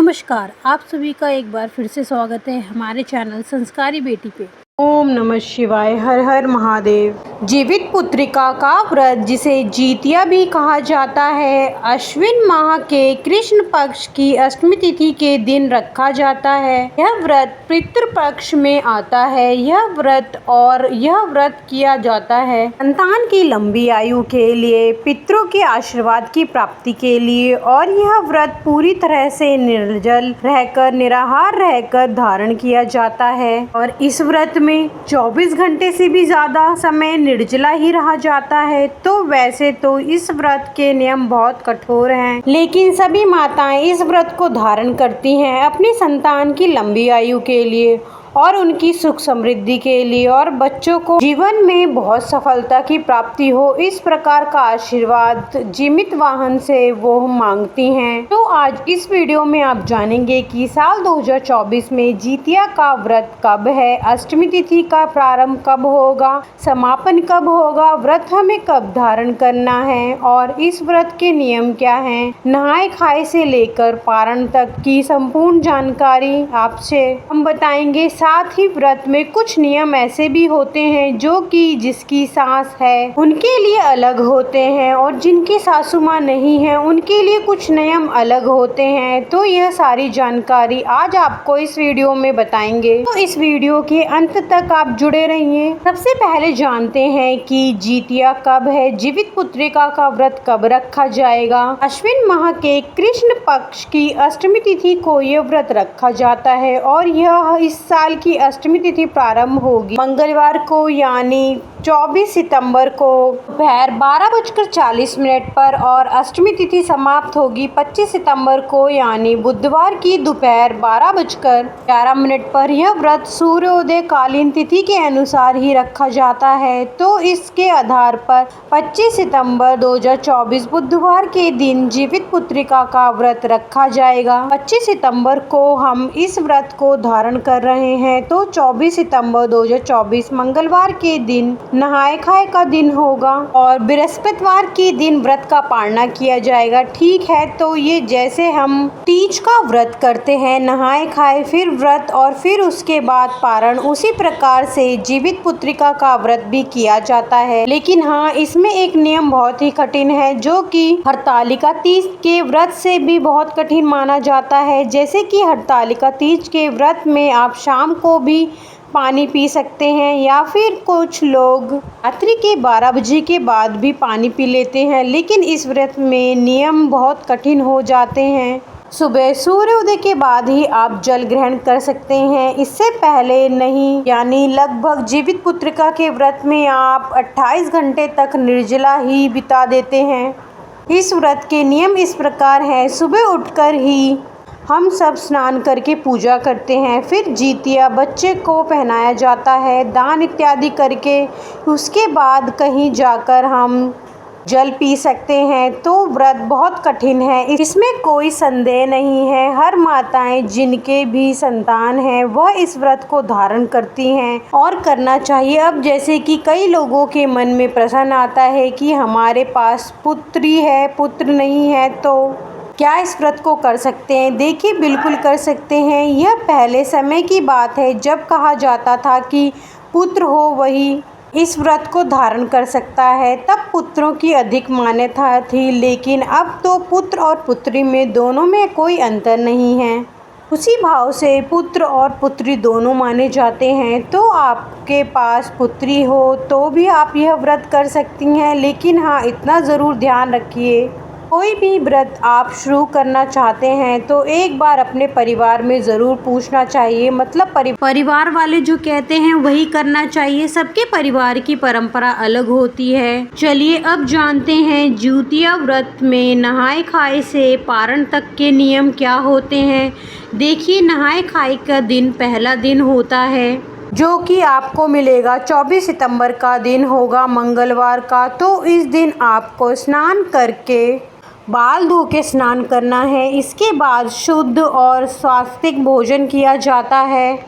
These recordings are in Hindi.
नमस्कार, आप सभी का एक बार फिर से स्वागत है हमारे चैनल संस्कारी बेटी पे। ओम नमः शिवाय। हर हर महादेव। जीवित पुत्रिका का व्रत, जिसे जितिया भी कहा जाता है, अश्विन माह के कृष्ण पक्ष की अष्टमी तिथि के दिन रखा जाता है। यह व्रत पितृपक्ष में आता है। यह व्रत किया जाता है संतान की लंबी आयु के लिए, पितरों के आशीर्वाद की प्राप्ति के लिए, और यह व्रत पूरी तरह से निर्जल रहकर, निराहार रहकर धारण किया जाता है। और इस व्रत में 24 घंटे से भी ज़्यादा समय निर्जला ही रहा जाता है। तो वैसे तो इस व्रत के नियम बहुत कठोर हैं, लेकिन सभी माताएं इस व्रत को धारण करती हैं अपनी संतान की लंबी आयु के लिए और उनकी सुख समृद्धि के लिए, और बच्चों को जीवन में बहुत सफलता की प्राप्ति हो, इस प्रकार का आशीर्वाद जीवित वाहन से वो मांगती हैं। तो आज इस वीडियो में आप जानेंगे कि साल 2024 में जितिया का व्रत कब है, अष्टमी तिथि का प्रारंभ कब होगा, समापन कब होगा, व्रत हमें कब धारण करना है और इस व्रत के नियम क्या हैं, नहाए खाए से लेकर पारण तक की संपूर्ण जानकारी आपसे हम बताएंगे। साथ ही व्रत में कुछ नियम ऐसे भी होते हैं जो कि जिसकी सास है उनके लिए अलग होते हैं, और जिनकी सासू माँ नहीं है उनके लिए कुछ नियम अलग होते हैं। तो यह सारी जानकारी आज आपको इस वीडियो में बताएंगे, तो इस वीडियो के अंत तक आप जुड़े रहिए। सबसे पहले जानते हैं कि जितिया कब है, जीवित पुत्रिका का व्रत कब रखा जाएगा। अश्विन माह के कृष्ण पक्ष की अष्टमी तिथि को यह व्रत रखा जाता है, और यह इस साल की अष्टमी तिथि प्रारंभ होगी मंगलवार को, यानी 24 सितंबर को दोपहर 12:40 पर, और अष्टमी तिथि समाप्त होगी 25 सितंबर को, यानी बुधवार की दोपहर 12:11 पर। यह व्रत सूर्योदय कालीन तिथि के अनुसार ही रखा जाता है। तो इसके आधार पर 25 सितंबर 2024 बुधवार के दिन जीवित पुत्रिका का व्रत रखा जाएगा। 25 सितंबर को हम इस व्रत को धारण कर रहे हैं, तो 24 सितंबर 2024 मंगलवार के दिन नहाए खाए का दिन होगा, और बृहस्पतिवार के दिन व्रत का पालना किया जाएगा। ठीक है, तो ये जैसे हम तीज का व्रत करते हैं, नहाए खाए फिर व्रत और फिर उसके बाद पारण, उसी प्रकार से जीवित पुत्रिका का व्रत भी किया जाता है। लेकिन हाँ, इसमें एक नियम बहुत ही कठिन है, जो कि हरतालिका तीज के व्रत से भी बहुत कठिन माना जाता है। जैसे कि हरतालिका तीज के व्रत में आप शाम को भी पानी पी सकते हैं, या फिर कुछ लोग रात्रि के 12 बजे के बाद भी पानी पी लेते हैं। लेकिन इस व्रत में नियम बहुत कठिन हो जाते हैं। सुबह सूर्योदय के बाद ही आप जल ग्रहण कर सकते हैं, इससे पहले नहीं। यानी लगभग जीवित पुत्रिका के व्रत में आप 28 घंटे तक निर्जला ही बिता देते हैं। इस व्रत के नियम इस प्रकार हैं। सुबह उठकर ही हम सब स्नान करके पूजा करते हैं, फिर जितिया बच्चे को पहनाया जाता है, दान इत्यादि करके उसके बाद कहीं जाकर हम जल पी सकते हैं। तो व्रत बहुत कठिन है, इसमें कोई संदेह नहीं है। हर माताएं जिनके भी संतान हैं वह इस व्रत को धारण करती हैं और करना चाहिए। अब जैसे कि कई लोगों के मन में प्रश्न आता है कि हमारे पास पुत्री है, पुत्र नहीं है, तो क्या इस व्रत को कर सकते हैं? देखिए, बिल्कुल कर सकते हैं। यह पहले समय की बात है जब कहा जाता था कि पुत्र हो वही इस व्रत को धारण कर सकता है। तब पुत्रों की अधिक मान्यता थी, लेकिन अब तो पुत्र और पुत्री में दोनों में कोई अंतर नहीं है। उसी भाव से पुत्र और पुत्री दोनों माने जाते हैं। तो आपके पास पुत्री हो तो भी आप यह व्रत कर सकती हैं। लेकिन हाँ, इतना ज़रूर ध्यान रखिए, कोई भी व्रत आप शुरू करना चाहते हैं तो एक बार अपने परिवार में ज़रूर पूछना चाहिए। मतलब परिवार वाले जो कहते हैं वही करना चाहिए। सबके परिवार की परंपरा अलग होती है। चलिए अब जानते हैं जितिया व्रत में नहाए खाए से पारण तक के नियम क्या होते हैं। देखिए, नहाए खाए का दिन पहला दिन होता है, जो कि आपको मिलेगा 24 सितंबर का दिन होगा मंगलवार का। तो इस दिन आपको स्नान करके बाल धो के स्नान करना है। इसके बाद शुद्ध और स्वास्तिक भोजन किया जाता है,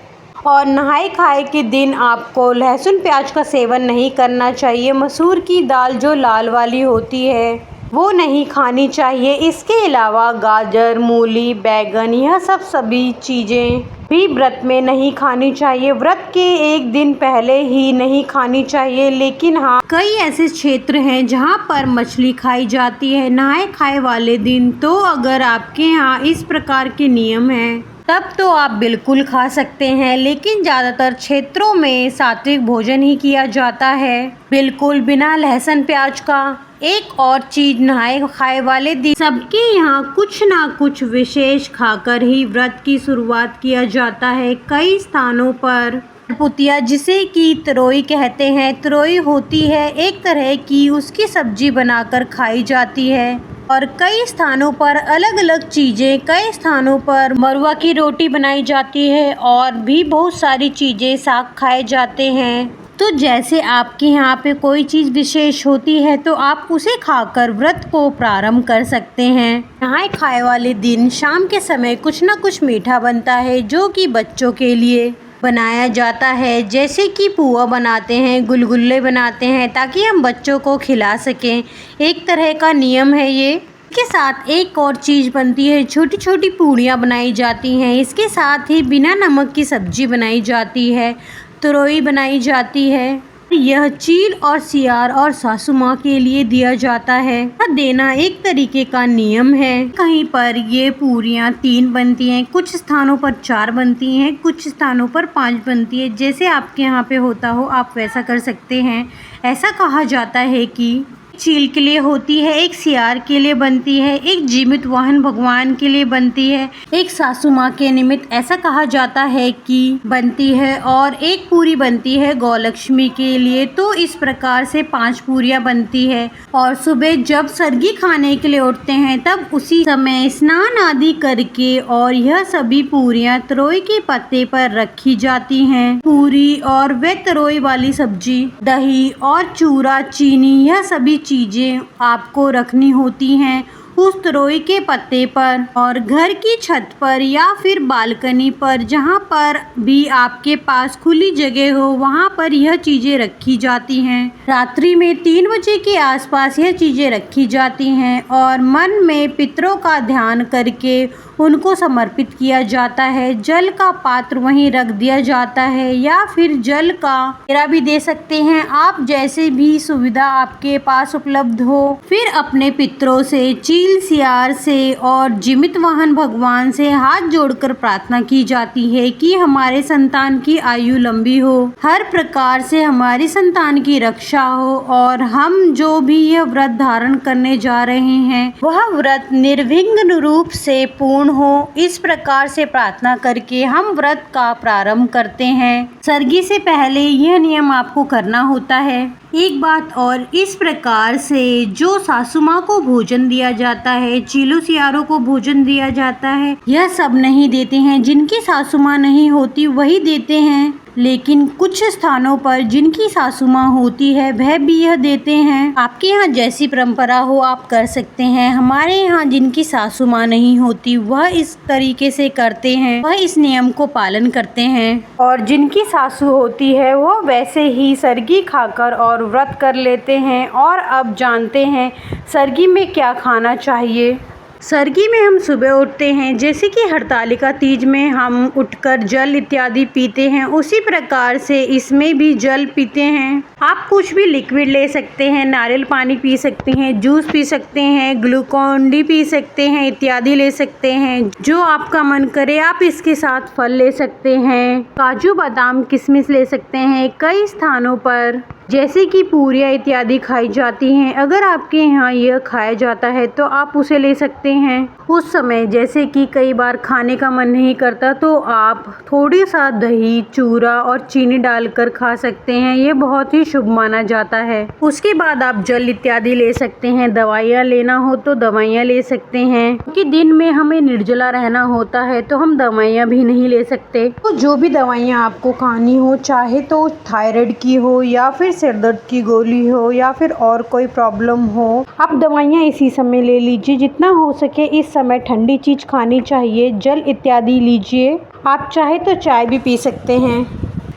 और नहाए खाए के दिन आपको लहसुन प्याज का सेवन नहीं करना चाहिए। मसूर की दाल जो लाल वाली होती है वो नहीं खानी चाहिए। इसके अलावा गाजर, मूली, बैगन, यह सभी चीज़ें भी व्रत में नहीं खानी चाहिए। व्रत के एक दिन पहले ही नहीं खानी चाहिए। लेकिन हाँ, कई ऐसे क्षेत्र हैं जहाँ पर मछली खाई जाती है नहाए खाए वाले दिन। तो अगर आपके यहाँ इस प्रकार के नियम हैं तब तो आप बिल्कुल खा सकते हैं। लेकिन ज़्यादातर क्षेत्रों में सात्विक भोजन ही किया जाता है, बिल्कुल बिना लहसुन प्याज का। एक और चीज़, नहाए खाए वाले दिन सबके यहाँ कुछ ना कुछ विशेष खाकर ही व्रत की शुरुआत किया जाता है। कई स्थानों पर पुतिया, जिसे कि तरोई कहते हैं, तरोई होती है एक तरह की, उसकी सब्जी बनाकर खाई जाती है। और कई स्थानों पर अलग अलग चीज़ें, कई स्थानों पर मरुआ की रोटी बनाई जाती है और भी बहुत सारी चीज़ें, साग खाए जाते हैं। तो जैसे आपके यहाँ पे कोई चीज़ विशेष होती है तो आप उसे खाकर व्रत को प्रारंभ कर सकते हैं। नहाए खाए वाले दिन शाम के समय कुछ ना कुछ मीठा बनता है जो कि बच्चों के लिए बनाया जाता है। जैसे कि पुआ बनाते हैं, गुलगुल्ले बनाते हैं, ताकि हम बच्चों को खिला सकें। एक तरह का नियम है ये। इसके साथ एक और चीज़ बनती है, छोटी छोटी पूड़ियाँ बनाई जाती हैं। इसके साथ ही बिना नमक की सब्जी बनाई जाती है, तरोई बनाई जाती है। यह चील और सियार और सासू माँ के लिए दिया जाता है। देना एक तरीके का नियम है। कहीं पर ये पूरियाँ 3 बनती हैं, कुछ स्थानों पर 4 बनती हैं, कुछ स्थानों पर 5 बनती है। जैसे आपके यहाँ पे होता हो आप वैसा कर सकते हैं। ऐसा कहा जाता है कि चील के लिए होती है, एक सियार के लिए बनती है, एक जीवित वाहन भगवान के लिए बनती है, एक सासू माँ के निमित्त ऐसा कहा जाता है कि बनती है, और एक पूरी बनती है गौलक्ष्मी के लिए। तो इस प्रकार से 5 पूरियाँ बनती है। और सुबह जब सरगी खाने के लिए उठते हैं तब उसी समय स्नान आदि करके और यह सभी पूरियाँ तरोई के पत्ते पर रखी जाती हैं। पूरी और वे तरोई वाली सब्जी, दही और चूरा, चीनी, यह सभी चीज़ें आपको रखनी होती हैं उस तरोई के पत्ते पर। और घर की छत पर या फिर बालकनी पर, जहाँ पर भी आपके पास खुली जगह हो, वहाँ पर यह चीज़ें रखी जाती हैं। रात्रि में 3 बजे के आसपास यह चीज़ें रखी जाती हैं और मन में पितरों का ध्यान करके उनको समर्पित किया जाता है। जल का पात्र वहीं रख दिया जाता है या फिर जल का पेड़ा भी दे सकते हैं आप, जैसे भी सुविधा आपके पास उपलब्ध हो। फिर अपने पितरों से, चील सियार से और जीवित वाहन भगवान से हाथ जोड़कर प्रार्थना की जाती है कि हमारे संतान की आयु लंबी हो, हर प्रकार से हमारी संतान की रक्षा हो और हम जो भी यह व्रत धारण करने जा रहे हैं वह व्रत निर्विघ्न रूप से पूर्ण हो। इस प्रकार से प्रार्थना करके हम व्रत का प्रारंभ करते हैं। सरगी से पहले यह नियम आपको करना होता है। एक बात और, इस प्रकार से जो सासू माँ को भोजन दिया जाता है, चीलों सियारों को भोजन दिया जाता है, यह सब नहीं देते हैं। जिनकी सासू माँ नहीं होती वही देते हैं। लेकिन कुछ स्थानों पर जिनकी सासू माँ होती है वह भी यह देते हैं। आपके यहाँ जैसी परंपरा हो आप कर सकते हैं। हमारे यहाँ जिनकी सासू माँ नहीं होती वह इस तरीके से करते हैं, वह इस नियम को पालन करते हैं। और जिनकी सासू होती है वह वैसे ही सरगी खाकर और व्रत कर लेते हैं। और अब जानते हैं सरगी में क्या खाना चाहिए। सरगी में हम सुबह उठते हैं, जैसे कि हरतालिका तीज में हम उठकर जल इत्यादि पीते हैं, उसी प्रकार से इसमें भी जल पीते हैं। आप कुछ भी लिक्विड ले सकते हैं, नारियल पानी पी सकते हैं, जूस पी सकते हैं, ग्लूकोन डी पी सकते हैं, इत्यादि ले सकते हैं। जो आपका मन करे आप इसके साथ फल ले सकते हैं, काजू बादाम किशमिश ले सकते हैं। कई स्थानों पर जैसे कि पूरियाँ इत्यादि खाई जाती हैं, अगर आपके यहाँ यह खाया जाता है तो आप उसे ले सकते हैं। उस समय जैसे कि कई बार खाने का मन नहीं करता तो आप थोड़ी सा दही, चूरा और चीनी डालकर खा सकते हैं, ये बहुत ही शुभ माना जाता है। उसके बाद आप जल इत्यादि ले सकते हैं। दवाइयाँ लेना हो तो दवाइयाँ ले सकते हैं, क्योंकि दिन में हमें निर्जला रहना होता है तो हम दवाइयाँ भी नहीं ले सकते। तो जो भी दवाइयाँ आपको खानी हो, चाहे तो थायराइड की हो या फिर सिर दर्द की गोली हो या फिर और कोई प्रॉब्लम हो, आप दवाइयाँ इसी समय ले लीजिए। जितना हो सके इस समय ठंडी चीज़ खानी चाहिए, जल इत्यादि लीजिए। आप चाहे तो चाय भी पी सकते हैं,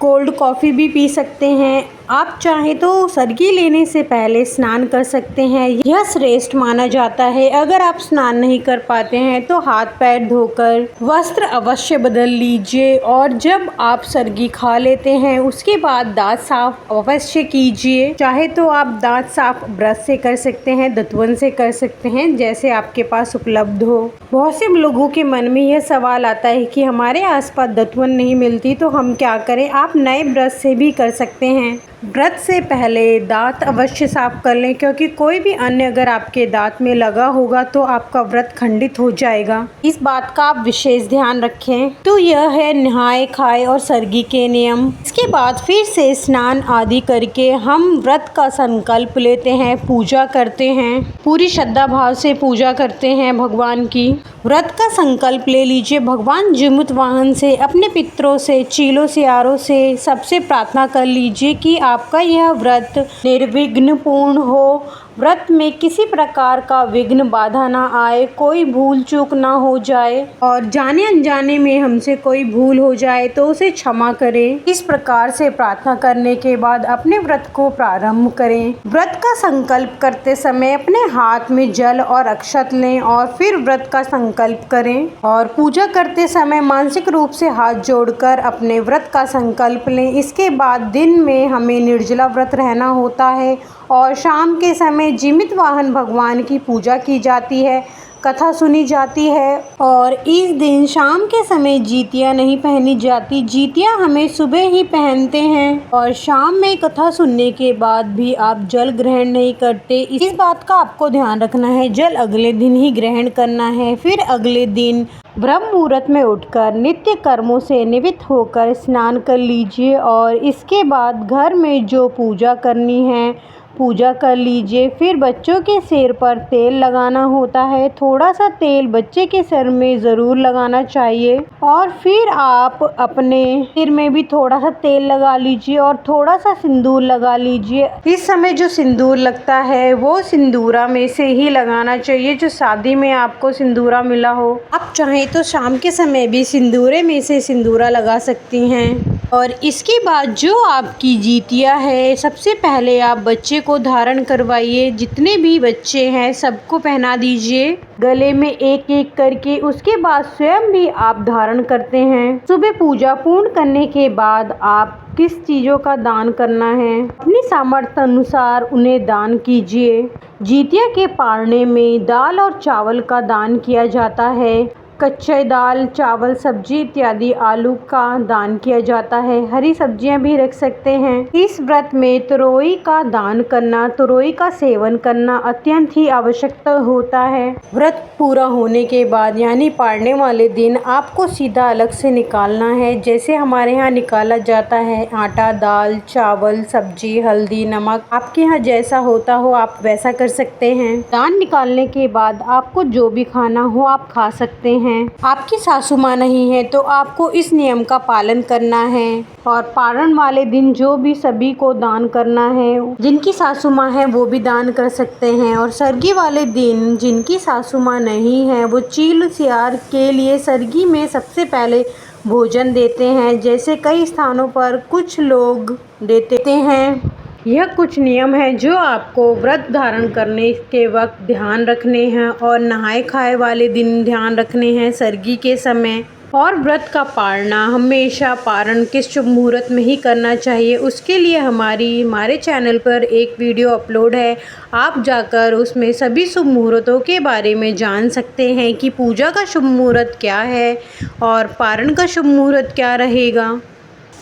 कोल्ड कॉफ़ी भी पी सकते हैं। आप चाहें तो सरगी लेने से पहले स्नान कर सकते हैं, यह श्रेष्ठ माना जाता है। अगर आप स्नान नहीं कर पाते हैं तो हाथ पैर धोकर वस्त्र अवश्य बदल लीजिए और जब आप सरगी खा लेते हैं उसके बाद दांत साफ अवश्य कीजिए। चाहे तो आप दांत साफ ब्रश से कर सकते हैं, दतवन से कर सकते हैं, जैसे आपके पास उपलब्ध हो। बहुत से लोगों के मन में यह सवाल आता है कि हमारे आसपास दतवन नहीं मिलती तो हम क्या करें। आप नए ब्रश से भी कर सकते हैं। व्रत से पहले दांत अवश्य साफ कर लें, क्योंकि कोई भी अन्य अगर आपके दांत में लगा होगा तो आपका व्रत खंडित हो जाएगा। इस बात का आप विशेष ध्यान रखें। तो यह है नहाए खाए और सरगी के नियम। इसके बाद फिर से स्नान आदि करके हम व्रत का संकल्प लेते हैं, पूजा करते हैं, पूरी श्रद्धा भाव से पूजा करते हैं भगवान की। व्रत का संकल्प ले लीजिए। भगवान जीमूत वाहन से, अपने पितरों से, चीलों सियारों से सबसे प्रार्थना कर लीजिए कि आपका यह व्रत निर्विघ्न पूर्ण हो। व्रत में किसी प्रकार का विघ्न बाधा ना आए, कोई भूल चूक ना हो जाए और जाने अनजाने में हमसे कोई भूल हो जाए तो उसे क्षमा करें। इस प्रकार से प्रार्थना करने के बाद अपने व्रत को प्रारंभ करें। व्रत का संकल्प करते समय अपने हाथ में जल और अक्षत लें और फिर व्रत का संकल्प करें और पूजा करते समय मानसिक रूप से हाथ जोड़कर अपने व्रत का संकल्प लें। इसके बाद दिन में हमें निर्जला व्रत रहना होता है और शाम के समय जीवित वाहन भगवान की पूजा की जाती है, कथा सुनी जाती है और इस दिन शाम के समय जीतिया नहीं पहनी जाती। जीतिया हमें सुबह ही पहनते हैं और शाम में कथा सुनने के बाद भी आप जल ग्रहण नहीं करते। इस बात का आपको ध्यान रखना है, जल अगले दिन ही ग्रहण करना है। फिर अगले दिन ब्रह्म मुहूर्त में उठकर नित्य कर्मों से निवृत्त होकर स्नान कर लीजिए और इसके बाद घर में जो पूजा करनी है पूजा कर लीजिए। फिर बच्चों के सिर पर तेल लगाना होता है, थोड़ा सा तेल बच्चे के सिर में ज़रूर लगाना चाहिए और फिर आप अपने सिर में भी थोड़ा सा तेल लगा लीजिए और थोड़ा सा सिंदूर लगा लीजिए। इस समय जो सिंदूर लगता है वो सिंदूरा में से ही लगाना चाहिए, जो शादी में आपको सिंदूरा मिला हो। आप चाहें तो शाम के समय भी सिंदूरे में से सिंदूरा लगा सकती हैं। और इसके बाद जो आपकी जीतिया है, सबसे पहले आप बच्चे को धारण करवाइए। जितने भी बच्चे हैं सबको पहना दीजिए गले में एक एक करके। उसके बाद स्वयं भी आप धारण करते हैं। सुबह पूजा पूर्ण करने के बाद आप किस चीज़ों का दान करना है अपनी सामर्थ्य अनुसार उन्हें दान कीजिए। जीतिया के पारने में दाल और चावल का दान किया जाता है। कच्चे दाल, चावल, सब्जी इत्यादि आलू का दान किया जाता है। हरी सब्जियां भी रख सकते हैं। इस व्रत में तुरई का दान करना, तुरई का सेवन करना अत्यंत ही आवश्यक होता है। व्रत पूरा होने के बाद यानी पारने वाले दिन आपको सीधा अलग से निकालना है। जैसे हमारे यहाँ निकाला जाता है आटा, दाल, चावल, सब्जी, हल्दी, नमक, आपके यहाँ जैसा होता हो आप वैसा कर सकते हैं। दान निकालने के बाद आपको जो भी खाना हो आप खा सकते हैं। आपकी सासू माँ नहीं है तो आपको इस नियम का पालन करना है और पारण वाले दिन जो भी सभी को दान करना है। जिनकी सासू माँ है वो भी दान कर सकते हैं और सरगी वाले दिन जिनकी सासू माँ नहीं है वो चील सियार के लिए सरगी में सबसे पहले भोजन देते हैं, जैसे कई स्थानों पर कुछ लोग देते हैं। यह कुछ नियम हैं जो आपको व्रत धारण करने के वक्त ध्यान रखने हैं और नहाए खाए वाले दिन ध्यान रखने हैं सरगी के समय। और व्रत का पारना हमेशा पारण के शुभ मुहूर्त में ही करना चाहिए। उसके लिए हमारे चैनल पर एक वीडियो अपलोड है, आप जाकर उसमें सभी शुभ मुहूर्तों के बारे में जान सकते हैं कि पूजा का शुभ मुहूर्त क्या है और पारण का शुभ मुहूर्त क्या रहेगा।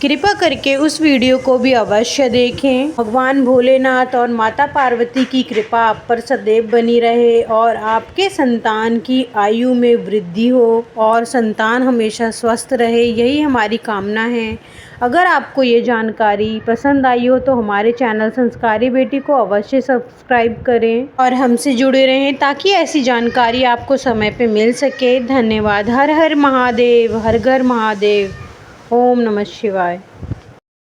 कृपा करके उस वीडियो को भी अवश्य देखें। भगवान भोलेनाथ और माता पार्वती की कृपा आप पर सदैव बनी रहे और आपके संतान की आयु में वृद्धि हो और संतान हमेशा स्वस्थ रहे, यही हमारी कामना है। अगर आपको ये जानकारी पसंद आई हो तो हमारे चैनल संस्कारी बेटी को अवश्य सब्सक्राइब करें और हमसे जुड़े रहें ताकि ऐसी जानकारी आपको समय पे मिल सके। धन्यवाद। हर हर महादेव, हर घर महादेव। ओम नमः शिवाय।